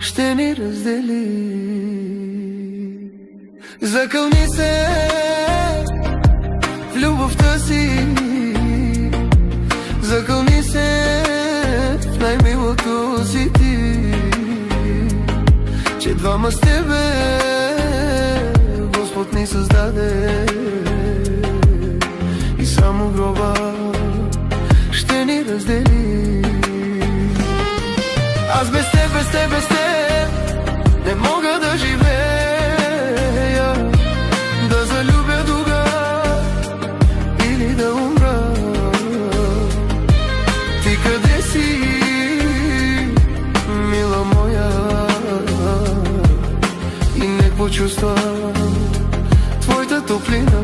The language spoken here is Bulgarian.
ще ни раздели. Закълни се в любовта си, закълни се в най-милото си ти, че двама с тебе Господ ни създаде и само гроба ще ни раздели. Аз без теб, без теб, без теб не мога да живея, да залюбя друга или да умра. Ти къде си, мила моя, и не почувства твоята топлина.